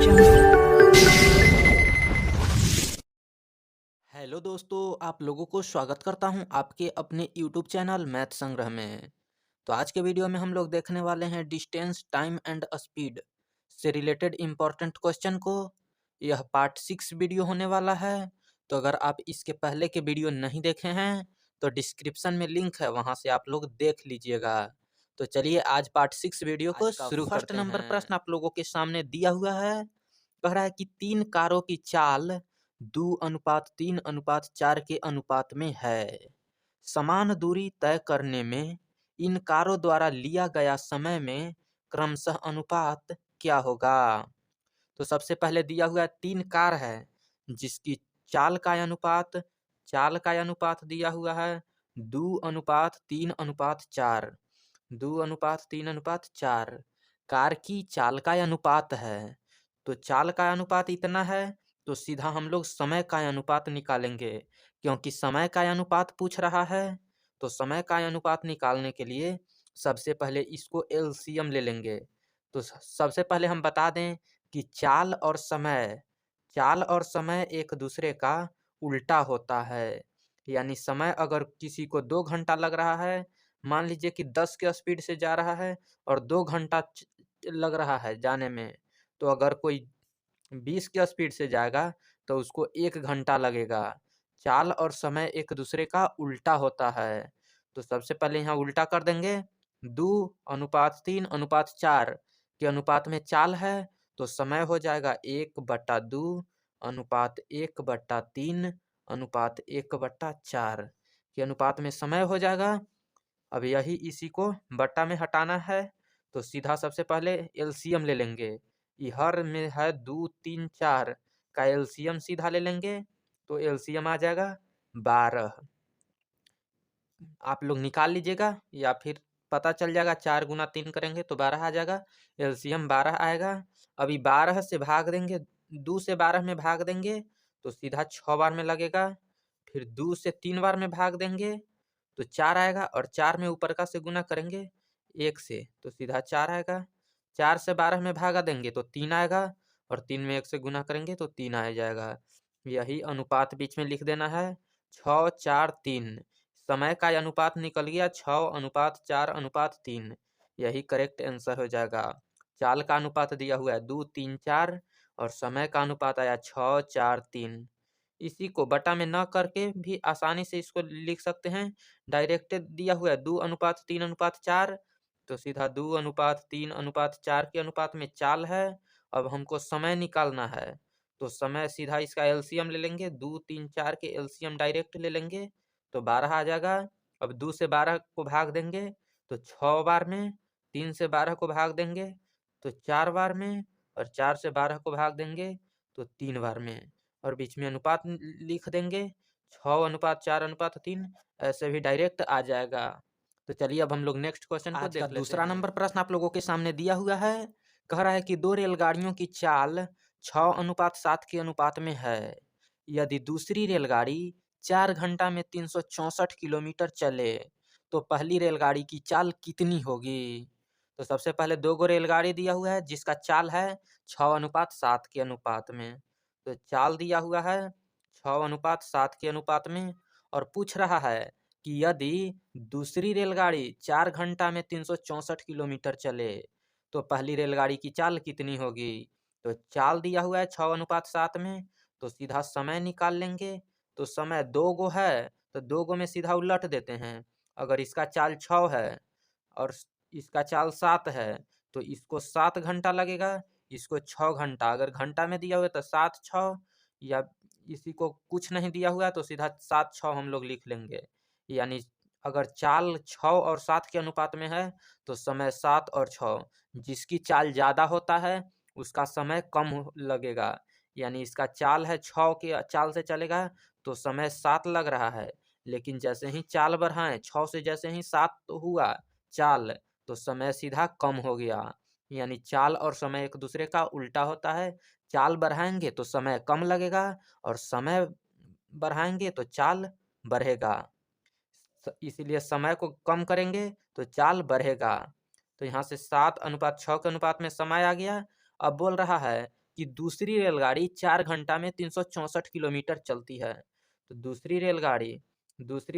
Hello दोस्तों, आप लोगों को स्वागत करता हूं आपके अपने यूट्यूब चैनल मैथ संग्रह में। तो आज के वीडियो में हम लोग देखने वाले हैं डिस्टेंस, टाइम एंड स्पीड से रिलेटेड इम्पोर्टेंट क्वेश्चन को। यह पार्ट 6 वीडियो होने वाला है। तो अगर आप इसके पहले के वीडियो नहीं देखे हैं तो डिस्क्रिप्शन में लिंक है, वहां से आप लोग देख लीजिएगा। तो चलिए आज पार्ट 6 वीडियो को शुरू करते हैं। फर्स्ट नंबर प्रश्न आप लोगों के सामने दिया हुआ है। कह रहा है कि 3 कारों की चाल 2:3:4 के अनुपात में है। समान दूरी तय करने में इन कारों द्वारा लिया गया समय में क्रमशः अनुपात क्या होगा। तो सबसे पहले दिया हुआ 3 कार है जिसकी चाल का अनुपात दिया हुआ है 2:3:4। 2:3:4 कार की चाल का अनुपात है। तो चाल का अनुपात इतना है तो सीधा हम लोग समय का अनुपात निकालेंगे, क्योंकि समय का अनुपात पूछ रहा है। तो समय का अनुपात निकालने के लिए सबसे पहले इसको एलसीएम ले लेंगे। तो सबसे पहले हम बता दें कि चाल और समय एक दूसरे का उल्टा होता है। यानी समय अगर किसी को 2 घंटा लग रहा है, मान लीजिए कि 10 के स्पीड से जा रहा है और 2 घंटा लग रहा है जाने में, तो अगर कोई 20 के स्पीड से जाएगा तो उसको 1 घंटा लगेगा। चाल और समय एक दूसरे का उल्टा होता है। तो सबसे पहले यहाँ उल्टा कर देंगे। 2:3:4 के अनुपात में चाल है तो समय हो जाएगा 1/2 अनुपात 1/3 अनुपात 1/4 के अनुपात में समय हो जाएगा। अब यही इसी को बट्टा में हटाना है तो सीधा सबसे पहले एलसीएम ले लेंगे। हर में है 2 3 4 का एलसीएम सीधा ले लेंगे तो एलसीएम आ जाएगा 12। आप लोग निकाल लीजिएगा या फिर पता चल जाएगा, 4 गुना 3 करेंगे तो 12 आ जाएगा। एलसीएम 12 आएगा। अभी 12 से भाग देंगे, 2 से 12 में भाग देंगे तो सीधा 6 बार में लगेगा। फिर 2 से 3 बार में भाग देंगे तो 4 आएगा और 4 में ऊपर का से गुना करेंगे 1 से तो सीधा 4 आएगा। 4 से 12 में भागा देंगे तो 3 आएगा और 3 में 1 से गुना करेंगे तो 3 आ जाएगा। यही अनुपात बीच में लिख देना है 6 4 3। समय का अनुपात निकल गया 6:4:3। यही करेक्ट आंसर हो जाएगा। चाल का अनुपात दिया हुआ है 2 3 4 और समय का अनुपात आया 6 4 3। इसी को बटा में न करके भी आसानी से इसको लिख सकते हैं। डायरेक्ट दिया हुआ है 2:3:4 तो सीधा 2:3:4 के अनुपात में चाल है। अब हमको समय निकालना है तो समय सीधा इसका एलसीएम ले लेंगे। 2 3 4 के एलसीएम डायरेक्ट ले लेंगे तो 12 आ जाएगा। अब 2 से 12 को भाग देंगे तो 6 बार में, 3 से 12 को भाग देंगे तो 4 बार में और 4 से 12 को भाग देंगे तो 3 बार में और बीच में अनुपात लिख देंगे 6:4:3। ऐसे भी डायरेक्ट आ जाएगा। तो चलिए अब हम लोग नेक्स्ट क्वेश्चन को देख लेते हैं। दूसरा नंबर प्रश्न आप लोगों के सामने दिया हुआ है। कह रहा है कि 2 रेलगाड़ियों की चाल 6:7 के अनुपात में है। यदि दूसरी रेलगाड़ी 4 घंटा में 364 किलोमीटर चले तो पहली रेलगाड़ी की चाल कितनी होगी। तो सबसे पहले 2 गो रेलगाड़ी दिया हुआ है जिसका चाल है 6:7 के अनुपात में। तो चाल दिया हुआ है 6:7 के अनुपात में और पूछ रहा है कि यदि दूसरी रेलगाड़ी 4 घंटा में 364 किलोमीटर चले तो पहली रेलगाड़ी की चाल कितनी होगी। तो चाल दिया हुआ है 6:7 में तो सीधा समय निकाल लेंगे। तो समय 2 गो है तो 2 गो में सीधा उलट देते हैं। अगर इसका चाल 6 है और इसका चाल 7 है तो इसको 7 घंटा लगेगा, इसको 6 घंटा। अगर घंटा में दिया हुआ है तो 7 6, या इसी को कुछ नहीं दिया हुआ है तो सीधा 7 6 हम लोग लिख लेंगे। यानी अगर चाल 6 और 7 के अनुपात में है तो समय 7 और 6। जिसकी चाल ज़्यादा होता है उसका समय कम लगेगा। यानी इसका चाल है 6 के चाल से चलेगा तो समय 7 लग रहा है, लेकिन जैसे ही चाल बढ़ाएं 6 से जैसे ही 7 तो हुआ चाल तो समय सीधा कम हो गया। यानी चाल और समय एक दूसरे का उल्टा होता है। चाल बढ़ाएंगे तो समय कम लगेगा और समय बढ़ाएंगे तो चाल बढ़ेगा। इसीलिए समय को कम करेंगे तो चाल बढ़ेगा। तो यहाँ से 7:6 के अनुपात में समय आ गया। अब बोल रहा है कि दूसरी रेलगाड़ी 4 घंटा में 364 किलोमीटर चलती है। तो दूसरी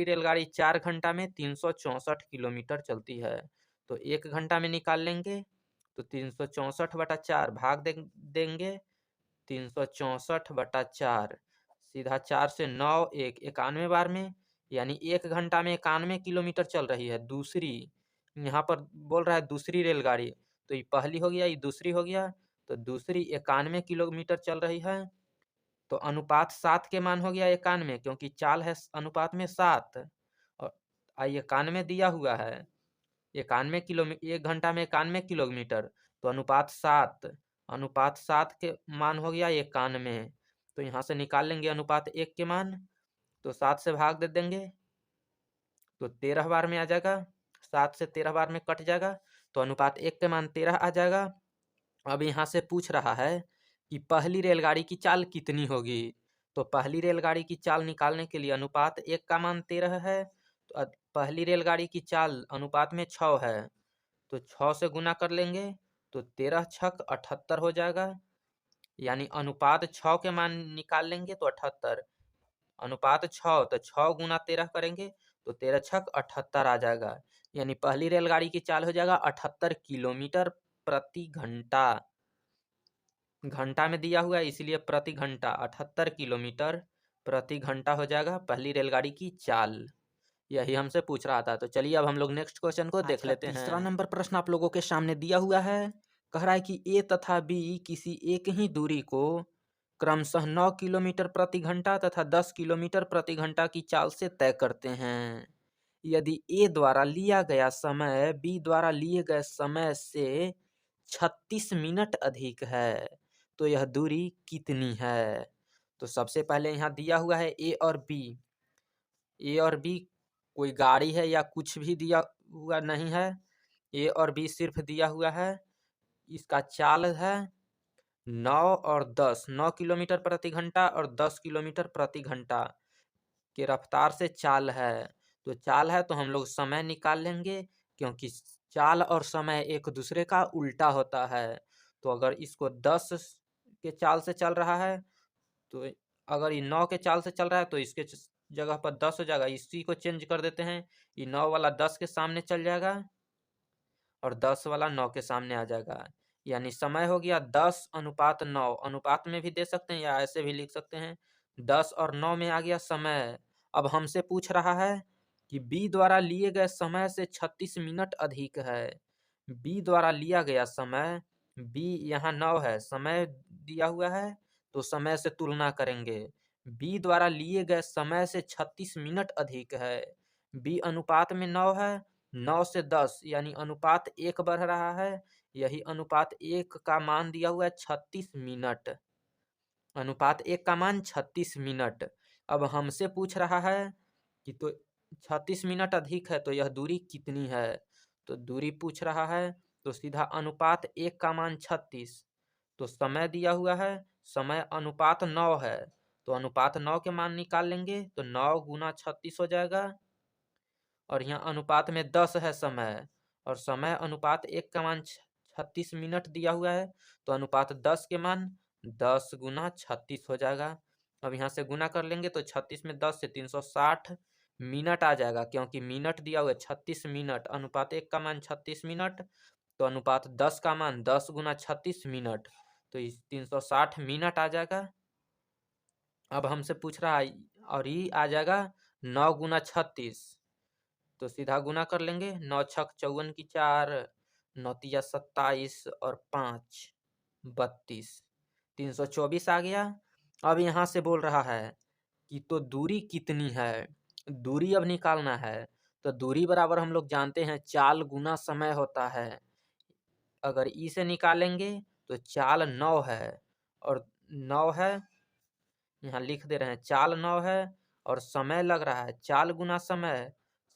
रेलगाड़ी 4 घंटा में 364 किलोमीटर चलती है। तो 1 घंटा में निकाल लेंगे तो 364/4 भाग देंगे 364/4, सीधा 4 से 9 1 91 बार में, यानी 1 घंटा में 91 किलोमीटर चल रही है दूसरी। यहाँ पर बोल रहा है दूसरी रेलगाड़ी, तो ये पहली हो गया, ये दूसरी हो गया। तो दूसरी 91 किलोमीटर चल रही है। तो अनुपात 7 के मान हो गया 91, क्योंकि चाल है अनुपात में 7 और 91 दिया हुआ है। 91 किलोमीटर 1 घंटा में 91 किलोमीटर, तो अनुपात 7 के मान हो गया 91। तो यहाँ से निकाल लेंगे अनुपात 1 के मान, तो 7 से भाग दे देंगे तो 13 बार में आ जाएगा। 7 से 13 बार में कट जाएगा, तो अनुपात 1 के मान 13 आ जाएगा। अब यहाँ से पूछ रहा है कि पहली रेलगाड़ी की चाल कितनी होगी। तो पहली रेलगाड़ी की चाल निकालने के लिए अनुपात 1 का मान 13 है, तो पहली रेलगाड़ी की चाल अनुपात में 6 है, तो 6 से गुना कर लेंगे तो 13 छक 78 हो जाएगा। यानी अनुपात 6 के मान निकाल लेंगे तो 78, अनुपात 6 तो 6 गुना 13 करेंगे तो 13 छक 78 आ जाएगा। यानी पहली रेलगाड़ी की चाल हो जाएगा 78 किलोमीटर प्रति घंटा। घंटा में दिया हुआ है इसलिए प्रति घंटा 78 किलोमीटर प्रति घंटा हो जाएगा पहली रेलगाड़ी की चाल। यही हमसे पूछ रहा था। तो चलिए अब हम लोग नेक्स्ट क्वेश्चन को देख लेते हैं। तीसरा नंबर प्रश्न आप लोगों के सामने दिया हुआ है। कह रहा है कि ए तथा बी किसी एक ही दूरी को क्रमशः 9 किलोमीटर प्रति घंटा तथा 10 किलोमीटर प्रति घंटा की चाल से तय करते हैं। यदि ए द्वारा लिया गया समय बी द्वारा लिए गए समय से 36 मिनट अधिक है तो यह दूरी कितनी है। तो सबसे पहले यहाँ दिया हुआ है ए और बी कोई गाड़ी है या कुछ भी दिया हुआ नहीं है। ए और बी सिर्फ दिया हुआ है। इसका चाल है 9 और 10, 9 किलोमीटर प्रति घंटा और 10 किलोमीटर प्रति घंटा के रफ्तार से चाल है। तो चाल है तो हम लोग समय निकाल लेंगे, क्योंकि चाल और समय एक दूसरे का उल्टा होता है। तो अगर इसको 10 के चाल से चल रहा है, तो अगर ये 9 के चाल से चल रहा है तो इसके जगह पर 10 हो जाएगा। इसी को चेंज कर देते हैं, ये 9 वाला 10 के सामने चल जाएगा और 10 वाला 9 के सामने आ जाएगा। यानी समय हो गया 10:9। अनुपात में भी दे सकते हैं या ऐसे भी लिख सकते हैं। 10 और 9 में आ गया समय। अब हमसे पूछ रहा है कि बी द्वारा लिए गए समय से 36 मिनट अधिक है। बी द्वारा लिया गया समय, बी यहाँ 9 है, समय दिया हुआ है तो समय से तुलना करेंगे। बी द्वारा लिए गए समय से 36 मिनट अधिक है। बी अनुपात में 9 है, 9 से 10 यानी अनुपात 1 बढ़ रहा है। यही अनुपात 1 का मान दिया हुआ है 36 मिनट। अनुपात 1 का मान 36 मिनट। अब हमसे पूछ रहा है कि तो 36 मिनट अधिक है तो यह दूरी कितनी है। तो दूरी पूछ रहा है तो सीधा अनुपात 1 का मान 36, तो समय दिया हुआ है, समय अनुपात 9 है, तो अनुपात 9 के मान निकाल लेंगे तो 9 गुना 36 हो जाएगा। और यहाँ अनुपात में 10 है समय, और समय अनुपात 1 का मान 36 मिनट दिया हुआ है, तो अनुपात 10 के मान 10 गुना 36 हो जाएगा। अब यहाँ से गुना कर लेंगे तो 36 में 10 से 360 मिनट आ जाएगा, क्योंकि मिनट दिया हुआ है 36 मिनट। अनुपात 1 का मान 36 मिनट, तो अनुपात 10 का मान 10 गुना 36 मिनट, तो इस 360 मिनट आ जाएगा। अब हमसे पूछ रहा है और ये आ जाएगा 9 गुना 36, तो सीधा गुना कर लेंगे। 9 छक 54 की 4, 9 तिया 27 और 5 32, 324 आ गया। अब यहाँ से बोल रहा है कि तो दूरी कितनी है, दूरी अब निकालना है। तो दूरी बराबर हम लोग जानते हैं चाल गुना समय होता है। अगर ई से निकालेंगे तो चाल 9 है और 9 है, यहाँ लिख दे रहे हैं चाल 9 है और समय लग रहा है चाल गुना समय,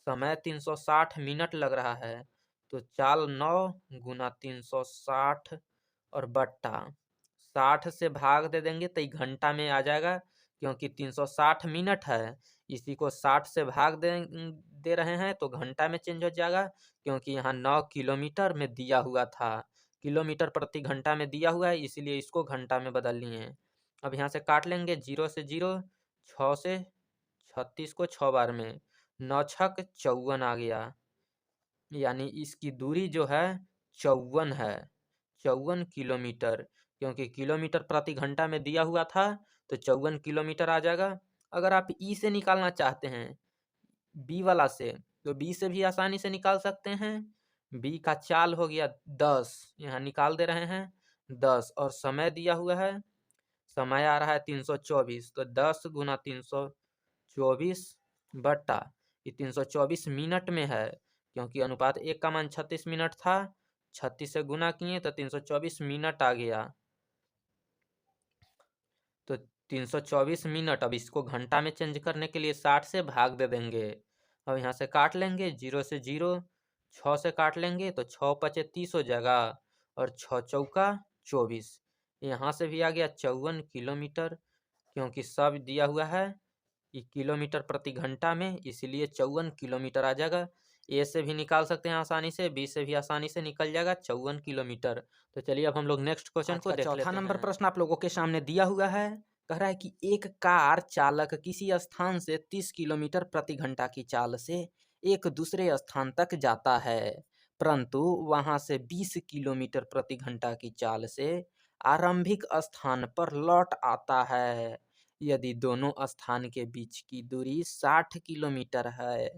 समय 360 मिनट लग रहा है, तो चाल 9 गुना 360 और बट्टा 60 से भाग दे देंगे तो घंटा में आ जाएगा, क्योंकि 360 मिनट है, इसी को 60 से भाग दे रहे हैं तो घंटा में चेंज हो जाएगा, क्योंकि यहाँ 9 किलोमीटर में दिया हुआ था किलोमीटर प्रति घंटा में दिया हुआ है, इसीलिए इसको घंटा में बदल लिए हैं। अब यहाँ से काट लेंगे 0 से 0, 6 से 36 को 6 बार में 9 छक 54 आ गया, यानी इसकी दूरी जो है 54 है, 54 किलोमीटर, क्योंकि किलोमीटर प्रति घंटा में दिया हुआ था तो 54 किलोमीटर आ जाएगा। अगर आप ई से निकालना चाहते हैं, बी वाला से, तो बी से भी आसानी से निकाल सकते हैं। बी का चाल हो गया 10, यहाँ निकाल दे रहे हैं 10, और समय दिया हुआ है, समय आ रहा है 324, तो 10 गुना 324 बट्टा ये 324 मिनट में है, क्योंकि अनुपात 1 का मान 36 मिनट था, 36 से गुना किए तो 324 मिनट आ गया, तो 324 मिनट। अब इसको घंटा में चेंज करने के लिए 60 से भाग दे देंगे। अब यहाँ से काट लेंगे 0 से 0, 6 से काट लेंगे तो 6 पचे 30 हो जाएगा, और 6 चौका 24, यहाँ से भी आ गया 54 किलोमीटर, क्योंकि सब दिया हुआ है कि किलोमीटर प्रति घंटा में, इसलिए 54 किलोमीटर आ जाएगा। ए से भी निकाल सकते हैं आसानी से, बी से भी आसानी से निकल जाएगा 54 किलोमीटर। तो चलिए अब हम लोग नेक्स्ट क्वेश्चन को देख लेते हैं। चौथा नंबर प्रश्न आप लोगों के सामने दिया हुआ है, कह रहा है कि एक कार चालक किसी स्थान से 30 किलोमीटर प्रति घंटा की चाल से एक दूसरे स्थान तक जाता है, परंतु वहां से 20 किलोमीटर प्रति घंटा की चाल से आरंभिक स्थान पर लौट आता है। यदि दोनों स्थान के बीच की दूरी 60 किलोमीटर है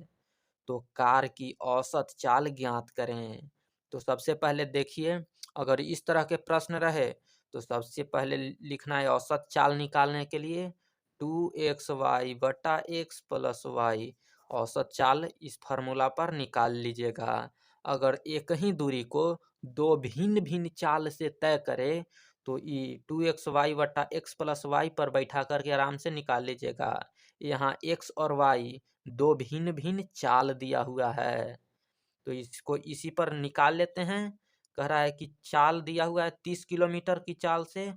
तो कार की औसत चाल ज्ञात करें। तो सबसे पहले देखिए, अगर इस तरह के प्रश्न रहे तो सबसे पहले लिखना है औसत चाल निकालने के लिए 2xy बटा x प्लस वाई, औसत चाल इस फार्मूला पर निकाल लीजिएगा। अगर एक ही दूरी को दो भिन्न भिन्न चाल से तय करे तो ये 2xy बटा x प्लस वाई पर बैठा करके आराम से निकाल लीजिएगा। यहाँ x और y दो भिन्न भिन्न चाल दिया हुआ है, तो इसको इसी पर निकाल लेते हैं। कह रहा है कि चाल दिया हुआ है 30 किलोमीटर की चाल से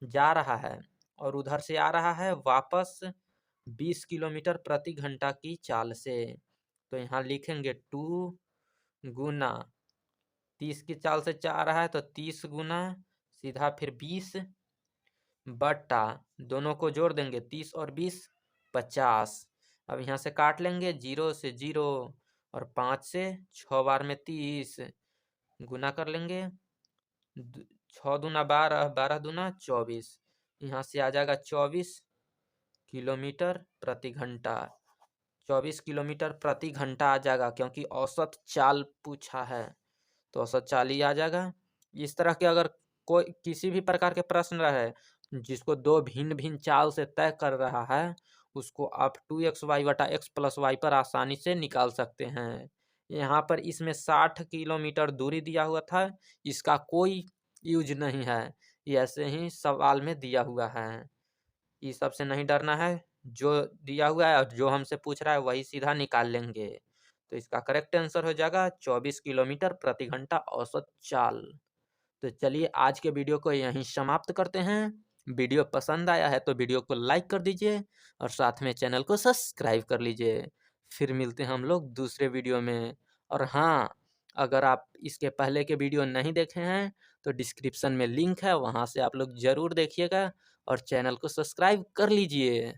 जा रहा है, और उधर से आ रहा है वापस 20 किलोमीटर प्रति घंटा की चाल से। तो यहाँ लिखेंगे 2 गुना 30 की चाल से जा रहा है तो 30 गुना सीधा फिर 20 बट्टा दोनों को जोड़ देंगे 30 और 20 50। अब यहाँ से काट लेंगे 0 से 0 और 5 से 6 बार में 30 गुना कर लेंगे, 6 दूना 12, 12 दूना 24, यहाँ से आ जाएगा 24 किलोमीटर प्रति घंटा, 24 किलोमीटर प्रति घंटा आ जाएगा, क्योंकि औसत चाल पूछा है तो औसत चाल ही आ जाएगा। इस तरह के अगर कोई किसी भी प्रकार के प्रश्न रहे जिसको दो भिन्न भिन्न चाल से तय कर रहा है, उसको आप 2xy बटा x प्लस वाई पर आसानी से निकाल सकते हैं। यहाँ पर इसमें 60 किलोमीटर दूरी दिया हुआ था, इसका कोई यूज नहीं है, ये ऐसे ही सवाल में दिया हुआ है। इस सब से नहीं डरना है, जो दिया हुआ है और जो हमसे पूछ रहा है वही सीधा निकाल लेंगे। तो इसका करेक्ट आंसर हो जाएगा 24 किलोमीटर प्रति घंटा औसत चाल। तो चलिए आज के वीडियो को यहीं समाप्त करते हैं। वीडियो पसंद आया है तो वीडियो को लाइक कर दीजिए और साथ में चैनल को सब्सक्राइब कर लीजिए। फिर मिलते हैं हम लोग दूसरे वीडियो में। और हाँ, अगर आप इसके पहले के वीडियो नहीं देखे हैं तो डिस्क्रिप्शन में लिंक है, वहाँ से आप लोग ज़रूर देखिएगा और चैनल को सब्सक्राइब कर लीजिए।